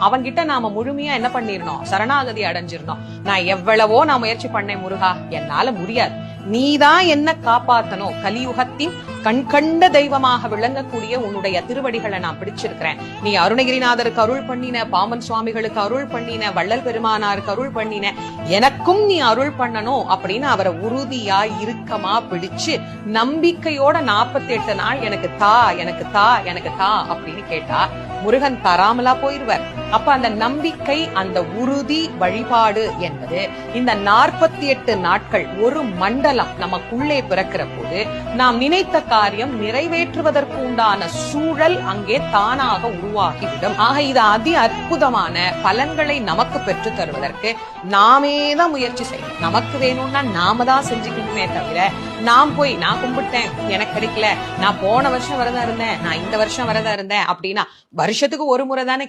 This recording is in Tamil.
அவங்கிட்ட நாம முழுமையா என்ன பண்ணிருந்தோம், சரணாகதி அடைஞ்சிருந்தோம். நான் எவ்வளவோ நான் முயற்சி பண்ணேன் முருகா, என்னால முடியாது, நீதான் என்ன காப்பாத்தணும். கலியுகத்தின் கண்கண்ட தெய்வமாக விளங்கக்கூடிய உன்னுடைய திருவடிகளை நான் பிடிச்சிருக்கிறேன். நீ அருணகிரிநாதருக்கு அருள் பண்ணின, பாம்பன் சுவாமிகளுக்கு அருள் பண்ணின, வள்ளல் பெருமானாருக்கு அருள் பண்ணின, எனக்கும் நீ அருள் பண்ணணும் அப்படின்னு அவரை உறுதியா இறுக்கமா பிடிச்சு நம்பிக்கையோட 48 நாள் எனக்கு தா எனக்கு தா எனக்கு தா அப்படின்னு கேட்டா முருகன் தராமலா போயிருவார். அப்ப அந்த நம்பிக்கை, அந்த உறுதி வழிபாடு என்பது இந்த 48 நாட்கள் ஒரு மண்டலம் நமக்குள்ளே பிறக்கிற போது நாம் நினைத்த காரியம் நிறைவேற்றுவதற்கு உண்டான சூழல் அங்கே தானாக உருவாகிவிடும். ஆக இது அதி அற்புதமான பலன்களை நமக்கு பெற்று தருவதற்கு நாமே தான் முயற்சி செய்யணும். நமக்கு வேணும்னா நாம தான் செஞ்சுக்கணுமே தவிர நான் போய் நான் கும்பிட்டேன் எனக்கு கிடைக்கல, நான் போன வருஷம் வரதா இருந்தேன், நான் இந்த வருஷம் வரதா இருந்தேன் அப்படின்னா வருஷத்துக்கு ஒரு முறை தானே